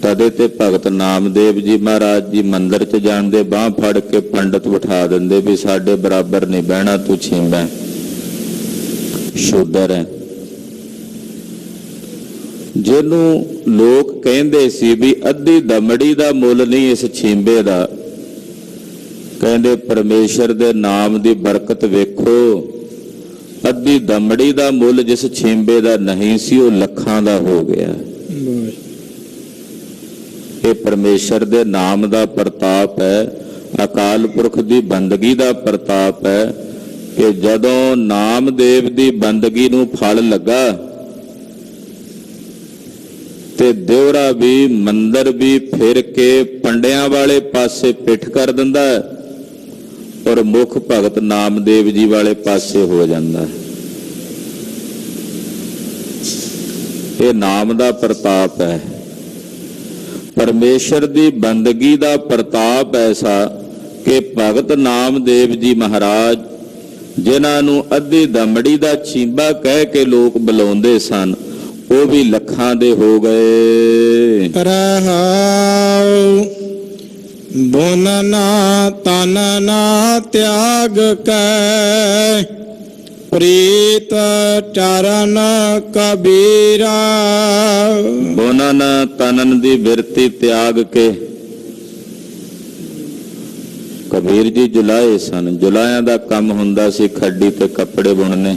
ਤਦੇ ਤੇ ਭਗਤ ਨਾਮਦੇਵ ਜੀ ਮਹਾਰਾਜ ਜੀ ਮੰਦਿਰ 'ਚ ਜਾਂਦੇ, ਬਾਂਹ ਫੜ ਕੇ ਪੰਡਤ ਬਿਠਾ ਦਿੰਦੇ ਵੀ ਸਾਡੇ ਬਰਾਬਰ ਨਹੀਂ ਬਹਿਣਾ, ਤੂੰ ਛੀਂਬਾ ਸ਼ੂਦਰ ਹੈ। ਜਿਹਨੂੰ ਲੋਕ ਕਹਿੰਦੇ ਸੀ ਵੀ ਅੱਧੀ ਦਮੜੀ ਦਾ ਮੁੱਲ ਨਹੀਂ ਇਸ ਛੀਂਬੇ ਦਾ, ਕਹਿੰਦੇ ਪਰਮੇਸ਼ਰ ਦੇ ਨਾਮ ਦੀ ਬਰਕਤ ਵੇਖੋ, ਅੱਧੀ ਦਮੜੀ ਦਾ ਮੁੱਲ ਜਿਸ ਛੀਂਬੇ ਦਾ ਨਹੀਂ ਸੀ ਉਹ ਲੱਖਾਂ ਦਾ ਹੋ ਗਿਆ। ਇਹ ਪਰਮੇਸ਼ਰ ਦੇ ਨਾਮ ਦਾ ਪ੍ਰਤਾਪ ਹੈ, ਅਕਾਲ ਪੁਰਖ ਦੀ ਬੰਦਗੀ ਦਾ ਪ੍ਰਤਾਪ ਹੈ ਕਿ ਜਦੋਂ ਨਾਮਦੇਵ ਦੀ ਬੰਦਗੀ ਨੂੰ ਫਲ ਲੱਗਾ ਤੇ ਦਿਉਰਾ ਵੀ ਮੰਦਰ ਵੀ ਫਿਰ ਕੇ ਪੰਡਿਆਂ ਵਾਲੇ ਪਾਸੇ ਪਿੱਠ ਕਰ ਦਿੰਦਾ ਔਰ ਮੁੱਖ ਭਗਤ ਨਾਮਦੇਵ ਜੀ ਵਾਲੇ ਪਾਸੇ ਹੋ ਜਾਂਦਾ। ਇਹ ਨਾਮ ਦਾ ਪ੍ਰਤਾਪ ਹੈ, ਪਰਮੇਸ਼ਰ ਦੀ ਬੰਦਗੀ ਦਾ ਪ੍ਰਤਾਪ ਐਸਾ ਕਿ ਭਗਤ ਨਾਮਦੇਵ ਜੀ ਮਹਾਰਾਜ, ਜਿਨ੍ਹਾਂ ਨੂੰ ਅੱਧੀ ਦਮੜੀ ਦਾ ਛੀਂਬਾ ਕਹਿ ਕੇ ਲੋਕ ਬੁਲਾਉਂਦੇ ਸਨ, ਉਹ ਵੀ ਲੱਖਾਂ ਦੇ ਹੋ ਗਏ। ਰਹਾਉ ਬੁਨਨਾ ਤਨ ਨਾ ਤਿਆਗ ਕੈ, ਪ੍ਰੀਤ ਚਰਨ ਕਬੀਰਾ। ਬੁਨਨ ਤਨਨ ਦੀ ਬਿਰਤੀ ਤਿਆਗ ਕੇ ਕਬੀਰ ਜੀ ਜੁਲਾਏ ਸਨ। ਜੁਲਾਇਆਂ ਦਾ ਕੰਮ ਹੁੰਦਾ ਸੀ ਖੱਡੀ ਤੇ ਕੱਪੜੇ ਬੁਣਨੇ।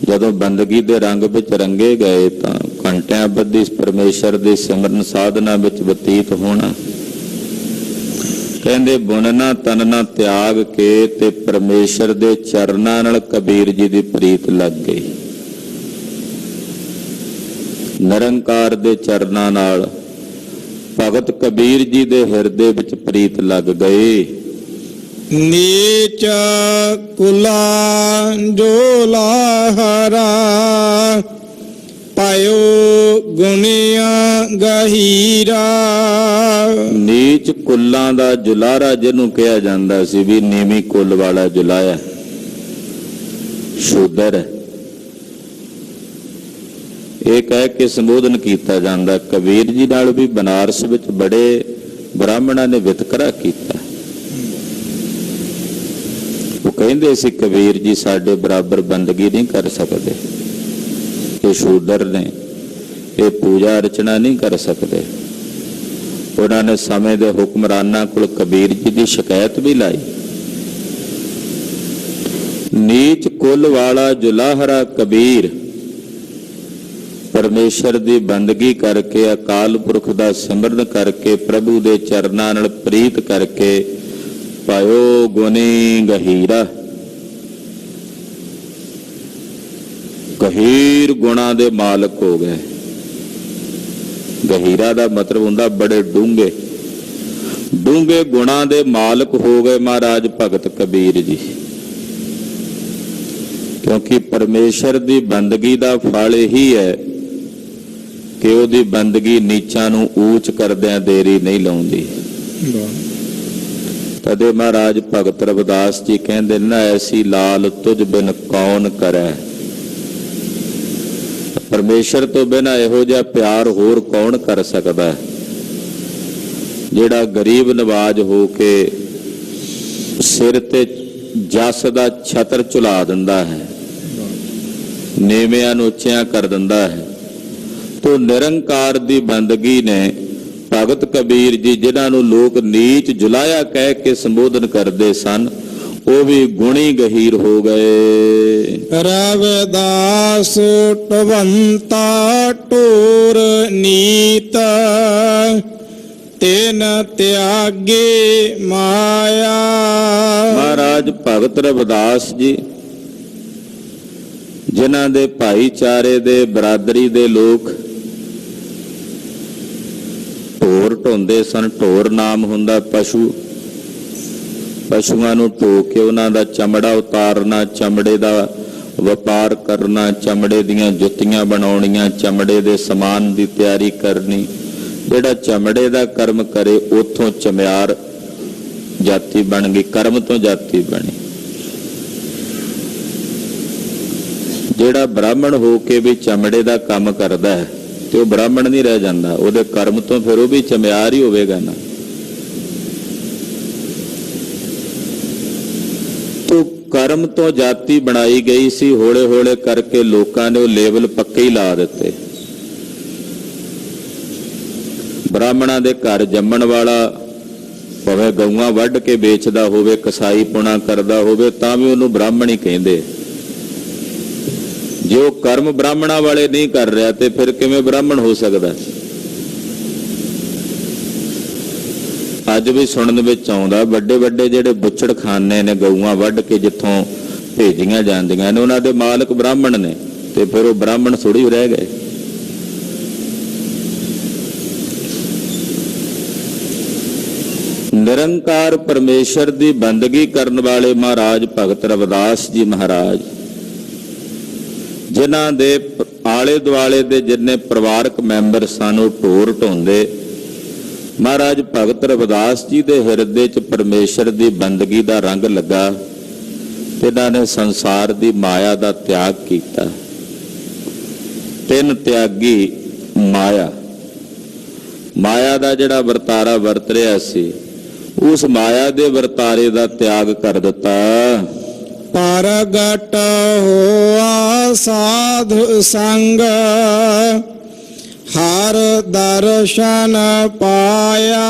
ਜਦੋਂ ਬੰਦਗੀ ਦੇ ਰੰਗ ਵਿੱਚ ਰੰਗੇ ਗਏ ਤਾਂ ਘੰਟਿਆਂ ਬੱਧੀ ਪਰਮੇਸ਼ਰ ਦੇ ਸਿਮਰਨ ਸਾਧਨਾ ਵਿੱਚ ਬਤੀਤ ਹੋਣਾ। ਕਹਿੰਦੇ ਬੁਨਨਾ ਤਨਨਾ ਤਿਆਗ ਕੇ ਤੇ ਪਰਮੇਸ਼ਰ ਦੇ ਚਰਨਾਂ ਨਾਲ ਕਬੀਰ ਜੀ ਦੀ ਪ੍ਰੀਤ ਲੱਗ ਗਈ। ਨਿਰੰਕਾਰ ਦੇ ਚਰਨਾਂ ਨਾਲ ਭਗਤ ਕਬੀਰ ਜੀ ਦੇ ਹਿਰਦੇ ਵਿੱਚ ਪ੍ਰੀਤ ਲੱਗ ਗਈ। ਨੀਚ ਕੁਲਾ ਜੋ ਲਾਹਰਾ, ਗੁਣੀਆਂ ਗਹੀਰਾ। ਨੀਚ ਕੁੱਲਾਂ ਦਾ ਜੁਲਾਰਾ ਜਿਹਨੂੰ ਕਿਹਾ ਜਾਂਦਾ ਸੀ ਵੀ ਨੀਵੀਂ ਕੁੱਲ ਵਾਲਾ ਜੁਲਾਇਆ, ਸ਼ੂਦਰ ਹੈ, ਇਹ ਕਹਿ ਕੇ ਸੰਬੋਧਨ ਕੀਤਾ ਜਾਂਦਾ। ਕਬੀਰ ਜੀ ਨਾਲ ਵੀ ਬਨਾਰਸ ਵਿੱਚ ਬੜੇ ਬ੍ਰਾਹਮਣਾਂ ਨੇ ਵਿਤਕਰਾ ਕੀਤਾ। ਉਹ ਕਹਿੰਦੇ ਸੀ ਕਬੀਰ ਜੀ ਸਾਡੇ ਬਰਾਬਰ ਬੰਦਗੀ ਨਹੀਂ ਕਰ ਸਕਦੇ, ਇਹ ਸ਼ੂਦਰ ਨੇ, ਇਹ ਪੂਜਾ ਅਰਚਨਾ ਨਹੀਂ ਕਰ ਸਕਦੇ। ਉਹਨਾਂ ਨੇ ਸਮੇਂ ਦੇ ਹੁਕਮਰਾਨਾਂ ਕੋਲ ਕਬੀਰ ਜੀ ਦੀ ਸ਼ਿਕਾਇਤ ਵੀ ਲਾਈ। ਨੀਚ ਕੁੱਲ ਵਾਲਾ ਜੁਲਾਹਰਾ ਕਬੀਰ ਪਰਮੇਸ਼ਰ ਦੀ ਬੰਦਗੀ ਕਰਕੇ, ਅਕਾਲ ਪੁਰਖ ਦਾ ਸਿਮਰਨ ਕਰਕੇ, ਪ੍ਰਭੂ ਦੇ ਚਰਨਾਂ ਨਾਲ ਪ੍ਰੀਤ ਕਰਕੇ ਪਾਇਓ ਗੁਣੀ ਗਹੀਰਾ। ਗਹੀਰ ਗੁਣਾ ਦੇ ਮਾਲਕ ਹੋ ਗਏ। ਗਹੀਰਾ ਦਾ ਮਤਲਬ ਹੁੰਦਾ ਬੜੇ ਡੂੰਘੇ ਡੂੰਘੇ ਗੁਣਾ ਦੇ ਮਾਲਕ ਹੋ ਗਏ ਮਹਾਰਾਜ ਭਗਤ ਕਬੀਰ ਜੀ। ਕਿਉਂਕਿ ਪਰਮੇਸ਼ਰ ਦੀ ਬੰਦਗੀ ਦਾ ਫਲ ਇਹੀ ਹੈ ਕਿ ਉਹਦੀ ਬੰਦਗੀ ਨੀਚਾਂ ਨੂੰ ਊਚ ਕਰਦਿਆਂ ਦੇਰੀ ਨਹੀਂ ਲਾਉਂਦੀ। ਤਦੇ ਮਹਾਰਾਜ ਭਗਤ ਰਵਿਦਾਸ ਜੀ ਕਹਿੰਦੇ ਨਾ, ਐਸੀ ਲਾਲ ਤੁਝ ਬਿਨ ਕੌਣ ਕਰੈ। ਪਰਮੇਸ਼ਰ ਤੋਂ ਬਿਨਾਂ ਇਹੋ ਜਿਹਾ ਪਿਆਰ ਹੋਰ ਕੌਣ ਕਰ ਸਕਦਾ, ਜਿਹੜਾ ਗਰੀਬ ਨਵਾਜ ਹੋ ਕੇ ਸਿਰ ਤੇ ਜਸ ਦਾ ਛਤਰ ਝੁਲਾ ਦਿੰਦਾ ਹੈ, ਨੀਵਿਆਂ ਨੂੰ ਉੱਚਿਆਂ ਕਰ ਦਿੰਦਾ ਹੈ। ਤੋ ਨਿਰੰਕਾਰ ਦੀ ਬੰਦਗੀ ਨੇ ਭਗਤ ਕਬੀਰ ਜੀ, ਜਿਨ੍ਹਾਂ ਨੂੰ ਲੋਕ ਨੀਚ ਜੁਲਾਇਆ ਕਹਿ ਕੇ ਸੰਬੋਧਨ ਕਰਦੇ ਸਨ, ਉਹ ਵੀ ਗੁਣੀ ਗਹੀਰ ਹੋ ਗਏ। ਰਵਿਦਾਸ ਟਵੰਤਾ ਟੋਰ ਨੀਤ, ਤਿਨ ਤਿਆਗੇ ਮਾਇਆ। ਮਹਾਰਾਜ ਭਗਤ ਰਵਿਦਾਸ ਜੀ, ਜਿਨ੍ਹਾਂ ਦੇ ਭਾਈਚਾਰੇ ਦੇ ਬਰਾਦਰੀ ਦੇ ਲੋਕ ਢੋਰ ਢੋਂਦੇ ਸਨ। ਢੋਰ ਨਾਮ ਹੁੰਦਾ ਪਸ਼ੂ। ਪਸ਼ੂਆਂ ਨੂੰ ਢੋ ਕੇ ਉਹਨਾਂ ਦਾ ਚਮੜਾ ਉਤਾਰਨਾ, ਚਮੜੇ ਦਾ ਵਪਾਰ ਕਰਨਾ, ਚਮੜੇ ਦੀਆਂ ਜੁੱਤੀਆਂ ਬਣਾਉਣੀਆਂ, ਚਮੜੇ ਦੇ ਸਮਾਨ ਦੀ ਤਿਆਰੀ ਕਰਨੀ। ਜਿਹੜਾ ਚਮੜੇ ਦਾ ਕਰਮ ਕਰੇ ਉਥੋਂ ਚਮਿਆਰ ਜਾਤੀ ਬਣ ਗਈ, ਕਰਮ ਤੋਂ ਜਾਤੀ ਬਣੀ। ਜਿਹੜਾ ਬ੍ਰਾਹਮਣ ਹੋ ਕੇ ਵੀ ਚਮੜੇ ਦਾ ਕੰਮ ਕਰਦਾ ਹੈ ਤੇ ਉਹ ਬ੍ਰਾਹਮਣ ਨਹੀਂ ਰਹਿ ਜਾਂਦਾ, ਉਹਦੇ ਕਰਮ ਤੋਂ ਫਿਰ ਉਹ ਵੀ ਚਮਿਆਰ ਹੀ ਹੋਵੇਗਾ ਨਾ। ਤੋ ਕਰਮ ਤੋਂ ਜਾਤੀ ਬਣਾਈ ਗਈ ਸੀ। ਹੌਲੇ ਹੌਲੇ ਕਰਕੇ ਲੋਕਾਂ ਨੇ ਉਹ ਲੇਬਲ ਪੱਕੇ ਹੀ ਲਾ ਦਿੱਤੇ। ਬ੍ਰਾਹਮਣਾਂ ਦੇ ਘਰ ਜੰਮਣ ਵਾਲਾ ਭਾਵੇਂ ਗਊਆਂ ਵੱਢ ਕੇ ਵੇਚਦਾ ਹੋਵੇ, ਕਸਾਈ ਪੁਣਾ ਕਰਦਾ ਹੋਵੇ, ਤਾਂ ਵੀ ਉਹਨੂੰ ਬ੍ਰਾਹਮਣ ਹੀ ਕਹਿੰਦੇ। ਜੇ ਉਹ ਕਰਮ ਬ੍ਰਾਹਮਣਾਂ ਵਾਲੇ ਨਹੀਂ ਕਰ ਰਿਹਾ ਤੇ ਫਿਰ ਕਿਵੇਂ ਬ੍ਰਾਹਮਣ ਹੋ ਸਕਦਾ? ਅੱਜ ਵੀ ਸੁਣਨ ਵਿੱਚ ਆਉਂਦਾ, ਵੱਡੇ ਵੱਡੇ ਜਿਹੜੇ ਬੁੱਚੜਖਾਨੇ ਨੇ ਗਊਆਂ ਵੱਢ ਕੇ ਜਿੱਥੋਂ ਭੇਜੀਆਂ ਜਾਂਦੀਆਂ ਨੇ, ਉਹਨਾਂ ਦੇ ਮਾਲਕ ਬ੍ਰਾਹਮਣ ਨੇ, ਤੇ ਫਿਰ ਉਹ ਬ੍ਰਾਹਮਣ ਥੋੜੀ ਰਹਿ ਗਏ। ਨਿਰੰਕਾਰ ਪਰਮੇਸ਼ਰ ਦੀ ਬੰਦਗੀ ਕਰਨ ਵਾਲੇ ਮਹਾਰਾਜ ਭਗਤ ਰਵਿਦਾਸ ਜੀ ਮਹਾਰਾਜ, ਜਿਨ੍ਹਾਂ ਦੇ ਆਲੇ ਦੁਆਲੇ ਦੇ ਜਿੰਨੇ ਪਰਿਵਾਰਕ ਮੈਂਬਰ ਸਨ ਉਹ ਢੋਰ ਢੋਂਦੇ, ਮਹਾਰਾਜ ਭਗਤ ਰਵਿਦਾਸ ਜੀ ਦੇ ਹਿਰਦੇ 'ਚ ਪਰਮੇਸ਼ਰ ਦੀ ਬੰਦਗੀ ਦਾ ਰੰਗ ਲੱਗਾ ਤੇ ਇਹਨਾਂ ਨੇ ਸੰਸਾਰ ਦੀ ਮਾਇਆ ਦਾ ਤਿਆਗ ਕੀਤਾ। ਤਿੰਨ ਤਿਆਗੀ ਮਾਇਆ। ਮਾਇਆ ਦਾ ਜਿਹੜਾ ਵਰਤਾਰਾ ਵਰਤ ਰਿਹਾ ਸੀ, ਉਸ ਮਾਇਆ ਦੇ ਵਰਤਾਰੇ ਦਾ ਤਿਆਗ ਕਰ ਦਿੱਤਾ। ਪ੍ਰਗਟ ਹੋਆ ਸਾਧ ਸੰਗ, ਹਰ ਦਰਸ਼ਨ ਪਾਇਆ।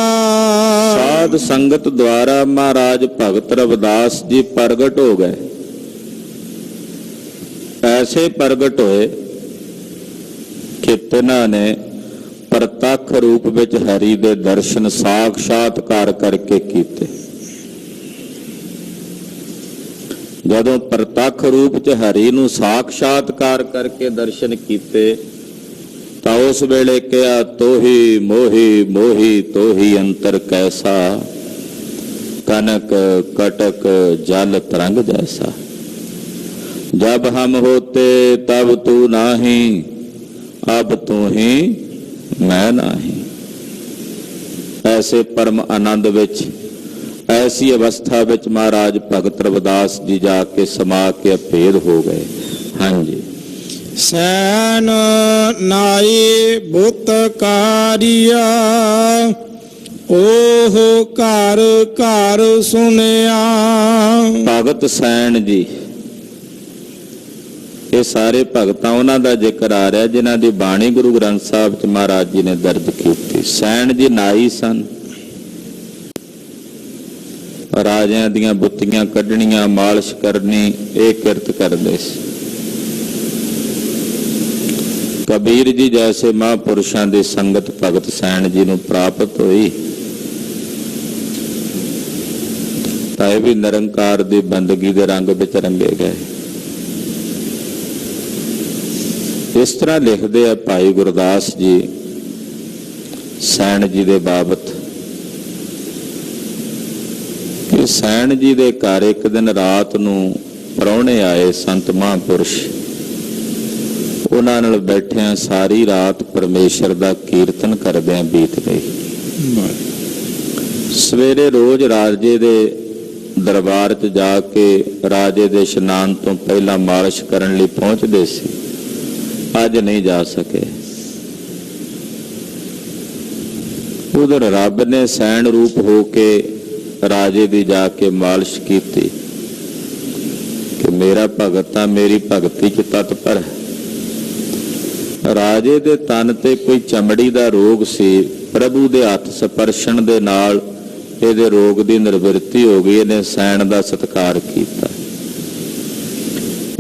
ਸਾਧ ਸੰਗਤ ਦੁਆਰਾ ਮਹਾਰਾਜ ਭਗਤ ਰਵਿਦਾਸ ਜੀ ਪ੍ਰਗਟ ਹੋ ਗਏ। ਐਸੇ ਪ੍ਰਗਟ ਹੋਏ ਕਿ ਤਿਨਾਂ ਨੇ ਪ੍ਰਤੱਖ ਰੂਪ ਵਿੱਚ ਹਰੀ ਦੇ ਦਰਸ਼ਨ ਸਾਖਸ਼ਾਤਕਾਰ ਕਰਕੇ ਕੀਤੇ। ਜਦੋਂ ਪ੍ਰਤੱਖ ਰੂਪ 'ਚ ਹਰੀ ਨੂੰ ਸਾਖਸ਼ਾਤਕਾਰ ਕਰਕੇ ਦਰਸ਼ਨ ਕੀਤੇ ਤਾਂ ਉਸ ਵੇਲੇ ਕਿਹਾ, ਤੋਹੀ ਮੋਹੀ ਮੋਹੀ ਤੋਹੀ ਅੰਤਰ ਕੈਸਾ, ਕਨਕ ਕਟਕ ਜਲ ਤਰੰਗ ਜੈਸਾ। ਜਬ ਹਮ ਹੋਤੇ ਤਬ ਤੂ ਨਾਹੀਂ, ਅਬ ਤੂੰ ਹੀ ਮੈਂ ਨਹੀਂ। ਐਸੇ ਪਰਮ ਆਨੰਦ ਵਿੱਚ, ਐਸੀ ਅਵਸਥਾ ਵਿੱਚ ਮਹਾਰਾਜ ਭਗਤ ਰਵਿਦਾਸ ਜੀ ਜਾ ਕੇ ਸਮਾ ਕੇ ਅਭੇਦ ਹੋ ਗਏ। ਹਾਂਜੀ। ਸੈਨ ਨਾਈ ਬੁੱਤ ਕਾਰਿਆ, ਓਹ ਘਰ ਘਰ ਸੁਨਿਆ। ਭਗਤ ਸੈਣ ਜੀ, ਇਹ ਸਾਰੇ ਭਗਤਾਂ ਉਹਨਾਂ ਦਾ ਜ਼ਿਕਰ ਆ ਰਿਹਾ ਜਿਨ੍ਹਾਂ ਦੀ ਬਾਣੀ ਗੁਰੂ ਗ੍ਰੰਥ ਸਾਹਿਬ ਚ ਮਹਾਰਾਜ ਜੀ ਨੇ ਦਰਜ ਕੀਤੀ। ਸੈਣ ਜੀ ਨਾਈ ਸਨ, ਰਾਜਿਆਂ ਦੀਆਂ ਬੁੱਤੀਆਂ ਕੱਢਣੀਆਂ, ਮਾਲਿਸ਼ ਕਰਨੀ, ਇਹ ਕਿਰਤ ਕਰਦੇ ਸੀ। ਕਬੀਰ ਜੀ ਜੈਸੇ ਮਹਾਂਪੁਰਸ਼ਾਂ ਦੀ ਸੰਗਤ ਭਗਤ ਸੈਣ ਜੀ ਨੂੰ ਪ੍ਰਾਪਤ ਹੋਈ ਤਾਂ ਇਹ ਵੀ ਨਿਰੰਕਾਰ ਦੀ ਬੰਦਗੀ ਦੇ ਰੰਗ ਵਿੱਚ ਰੰਗੇ ਗਏ। ਇਸ ਤਰ੍ਹਾਂ ਲਿਖਦੇ ਆ ਭਾਈ ਗੁਰਦਾਸ ਜੀ ਸੈਣ ਜੀ ਦੇ ਬਾਬਤ ਕਿ ਸੈਣ ਜੀ ਦੇ ਘਰ ਇੱਕ ਦਿਨ ਰਾਤ ਨੂੰ ਪ੍ਰਾਹੁਣੇ ਆਏ ਸੰਤ ਮਹਾਂਪੁਰਸ਼। ਉਹਨਾਂ ਨਾਲ ਬੈਠਿਆਂ ਸਾਰੀ ਰਾਤ ਪਰਮੇਸ਼ਰ ਦਾ ਕੀਰਤਨ ਕਰਦਿਆਂ ਬੀਤ ਗਈ। ਸਵੇਰੇ ਰੋਜ਼ ਰਾਜੇ ਦੇ ਦਰਬਾਰ 'ਚ ਜਾ ਕੇ ਰਾਜੇ ਦੇ ਇਸ਼ਨਾਨ ਤੋਂ ਪਹਿਲਾਂ ਮਾਲਿਸ਼ ਕਰਨ ਲਈ ਪਹੁੰਚਦੇ ਸੀ। ਅੱਜ ਨਹੀਂ ਜਾ ਸਕੇ। ਉਧਰ ਰੱਬ ਨੇ ਸੈਣ ਰੂਪ ਹੋ ਕੇ ਰਾਜੇ ਦੀ ਜਾ ਕੇ ਮਾਲਿਸ਼ ਕੀਤੀ ਕਿ ਮੇਰਾ ਭਗਤ ਤਾਂ ਮੇਰੀ ਭਗਤੀ 'ਚ ਤਤਪਰ ਹੈ। ਰਾਜੇ ਦੇ ਤਨ ਤੇ ਕੋਈ ਚਮੜੀ ਦਾ ਰੋਗ ਸੀ। ਪ੍ਰਭੂ ਦੇ ਹੱਥ ਸਪਰਸ਼ਣ ਦੇ ਨਾਲ ਇਹਦੇ ਰੋਗ ਦੀ ਨਿਵਰਤੀ ਹੋ ਗਈ। ਇਹਨੇ ਸੈਣ ਦਾ ਸਤਿਕਾਰ ਕੀਤਾ।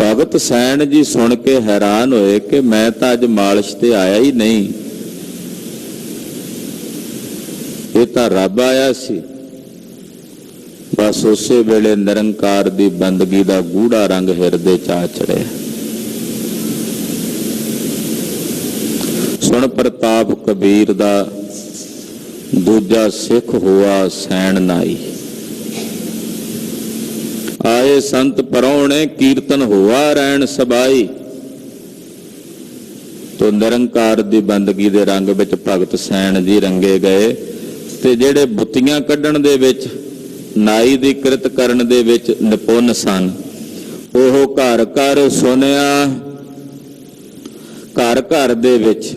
ਭਗਤ ਸੈਣ ਜੀ ਸੁਣ ਕੇ ਹੈਰਾਨ ਹੋਏ ਕਿ ਮੈਂ ਤਾਂ ਅੱਜ ਮਾਲਿਸ਼ ਤੇ ਆਇਆ ਹੀ ਨਹੀਂ, ਇਹ ਤਾਂ ਰੱਬ ਆਇਆ ਸੀ। ਬਸ ਉਸੇ ਵੇਲੇ ਨਿਰੰਕਾਰ ਦੀ ਬੰਦਗੀ ਦਾ ਗੂੜਾ ਰੰਗ ਹਿਰਦੇ ਚ ਆ ਚੜਿਆ। ਸੁਣ ਪ੍ਰਤਾਪ ਕਬੀਰ ਦਾ ਦੂਜਾ ਸਿੱਖ ਹੋਆ ਸੈਣ ਨਾਈ। ਆਏ ਸੰਤ ਪਰੌਣੇ ਕੀਰਤਨ ਹੋਆ ਰਹਿਣ ਸਬਾਈ। ਤੋ ਨਿਰੰਕਾਰ ਦੀ ਬੰਦਗੀ ਦੇ ਰੰਗ ਵਿੱਚ ਭਗਤ ਸੈਣ ਜੀ ਰੰਗੇ ਗਏ ਤੇ ਜਿਹੜੇ ਬੁੱਤੀਆਂ ਕੱਢਣ ਦੇ ਵਿੱਚ, ਨਾਈ ਦੀ ਕਿਰਤ ਕਰਨ ਦੇ ਵਿੱਚ ਨਿਪੁੰਨ ਸਨ, ਉਹ ਘਰ ਘਰ ਸੁਨਿਆ। ਘਰ ਘਰ ਦੇ ਵਿੱਚ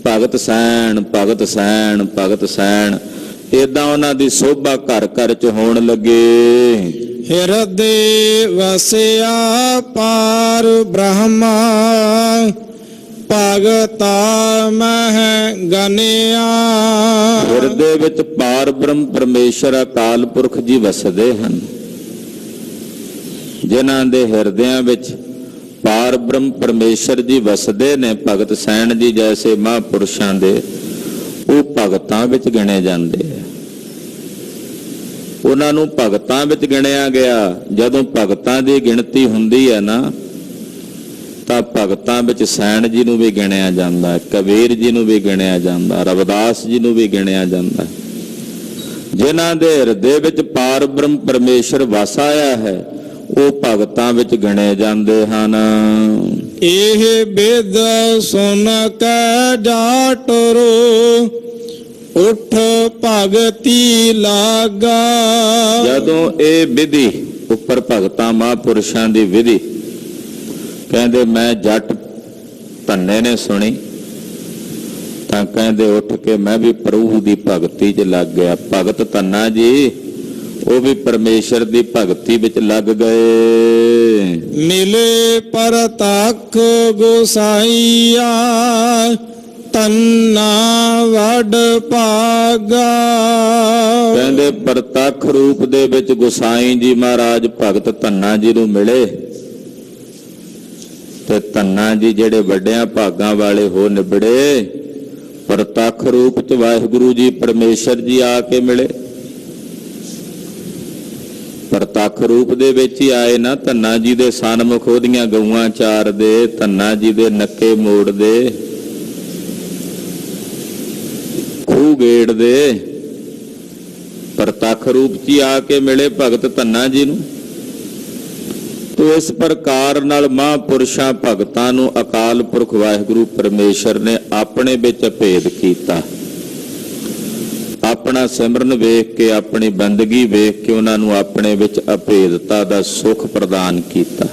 ਭਗਤ ਸੈਣ, ਭਗਤ ਸੈਣ, ਭਗਤ ਸੈਣ, ਏਦਾਂ ਉਹਨਾਂ ਦੀ ਸੋਭਾ ਘਰ ਘਰ ਚ ਹੋਣ ਲੱਗੇ। ਹਿਰਦੇ ਵਸਿਆ ਪਾਰ ਬ੍ਰਹਮਾ, ਭਗਤਾ ਮਹਿ ਗਨਿਆ। ਹਿਰਦੇ ਵਿੱਚ ਪਾਰ ਬ੍ਰਹਮ ਪਰਮੇਸ਼ਰ ਅਕਾਲ ਪੁਰਖ ਜੀ ਵਸਦੇ ਹਨ। ਜਿਨ੍ਹਾਂ ਦੇ ਹਿਰਦਿਆਂ ਵਿੱਚ ਪਾਰ ਬ੍ਰਹਮ ਪਰਮੇਸ਼ਰ ਜੀ ਵਸਦੇ ਨੇ, ਭਗਤ ਸੈਣ ਜੀ ਜੈਸੇ ਮਹਾਂਪੁਰਸ਼ਾਂ ਦੇ, ਉਹ ਭਗਤਾਂ ਵਿੱਚ ਗਿਣੇ ਜਾਂਦੇ ਆ। ਉਹਨਾਂ ਨੂੰ ਭਗਤਾਂ ਵਿੱਚ ਗਿਣਿਆ ਗਿਆ। ਜਦੋਂ ਭਗਤਾਂ ਦੀ ਗਿਣਤੀ ਹੁੰਦੀ ਹੈ ਨਾ, ਤਾਂ ਭਗਤਾਂ ਵਿੱਚ ਸੈਣ ਜੀ ਨੂੰ ਵੀ ਗਿਣਿਆ ਜਾਂਦਾ, ਕਬੀਰ ਜੀ ਨੂੰ ਵੀ ਗਿਣਿਆ ਜਾਂਦਾ, ਰਵਿਦਾਸ ਜੀ ਨੂੰ ਵੀ ਗਿਣਿਆ ਜਾਂਦਾ। ਜਿਨ੍ਹਾਂ ਦੇ ਹਿਰਦੇ ਵਿੱਚ ਪਾਰ ਬ੍ਰਹਮ ਪਰਮੇਸ਼ਰ ਵਸ ਆਇਆ ਹੈ, ਉਹ ਭਗਤਾਂ ਵਿੱਚ ਗਿਣੇ ਜਾਂਦੇ ਹਨ। ਇਹ ਬਿਦ ਸੁਨ ਕੈ ਜਾਟਰੋ, ਉਠ ਭਗਤੀ ਲਾਗਾ। ਜਦੋਂ ਇਹ ਵਿਧੀ ਉੱਪਰ ਭਗਤਾਂ ਮਹਾਂਪੁਰਸ਼ਾਂ ਦੀ ਵਿਧੀ ਕਹਿੰਦੇ ਮੈਂ ਜੱਟ ਧੰਨੇ ਨੇ ਸੁਣੀ, ਤਾਂ ਕਹਿੰਦੇ ਉੱਠ ਕੇ ਮੈਂ ਵੀ ਪ੍ਰਭੂ ਦੀ ਭਗਤੀ 'ਚ ਲੱਗ ਗਿਆ। ਭਗਤ ਧੰਨਾ ਜੀ ਉਹ ਵੀ ਪਰਮੇਸ਼ਰ ਦੀ ਭਗਤੀ ਵਿੱਚ ਲੱਗ ਗਏ। ਮਿਲੇ ਪਰਤਖ ਗੋਸਾਈਆ, ਧੰਨਾ ਵਡ ਭਾਗਾ। ਕਹਿੰਦੇ ਪ੍ਰਤੱਖ ਰੂਪ ਦੇ ਵਿੱਚ ਗੁਸਾਈ ਜੀ ਮਹਾਰਾਜ ਭਗਤ ਧੰਨਾ ਜੀ ਨੂੰ ਮਿਲੇ ਤੇ ਧੰਨਾ ਜੀ ਜਿਹੜੇ ਵੱਡਿਆਂ ਭਾਗਾਂ ਵਾਲੇ ਹੋ ਨਿਬੜੇ। ਪ੍ਰਤੱਖ ਰੂਪ ਚ ਵਾਹਿਗੁਰੂ ਜੀ ਪਰਮੇਸ਼ਰ ਜੀ ਆ ਕੇ ਮਿਲੇ। ਪ੍ਰਤੱਖ ਰੂਪ ਦੇ ਵਿੱਚ ਹੀ ਆਏ ਨਾ। ਧੰਨਾ ਜੀ ਦੇ ਸਨਮੁਖ ਉਹਦੀਆਂ ਗਊਆਂ ਚਾਰਦੇ, ਧੰਨਾ ਜੀ ਦੇ ਨੱਕੇ ਮੋੜਦੇ, ਖੂਹ ਗੇੜਦੇ। ਪ੍ਰਤੱਖ ਰੂਪ ਚ ਹੀ ਆ ਕੇ ਮਿਲੇ ਭਗਤ ਧੰਨਾ ਜੀ ਨੂੰ। ਤੋ ਇਸ ਪ੍ਰਕਾਰ ਨਾਲ ਮਹਾਂਪੁਰਸ਼ਾਂ ਭਗਤਾਂ ਨੂੰ ਅਕਾਲ ਪੁਰਖ ਵਾਹਿਗੁਰੂ ਪਰਮੇਸ਼ਰ ਨੇ ਆਪਣੇ ਵਿੱਚ ਭੇਦ ਕੀਤਾ। ਆਪਣਾ ਸਿਮਰਨ ਵੇਖ ਕੇ, ਆਪਣੀ ਬੰਦਗੀ ਵੇਖ ਕੇ ਉਹਨਾਂ ਨੂੰ ਆਪਣੇ ਵਿੱਚ ਅਭੇਦਤਾ ਦਾ ਸੁਖ ਪ੍ਰਦਾਨ ਕੀਤਾ।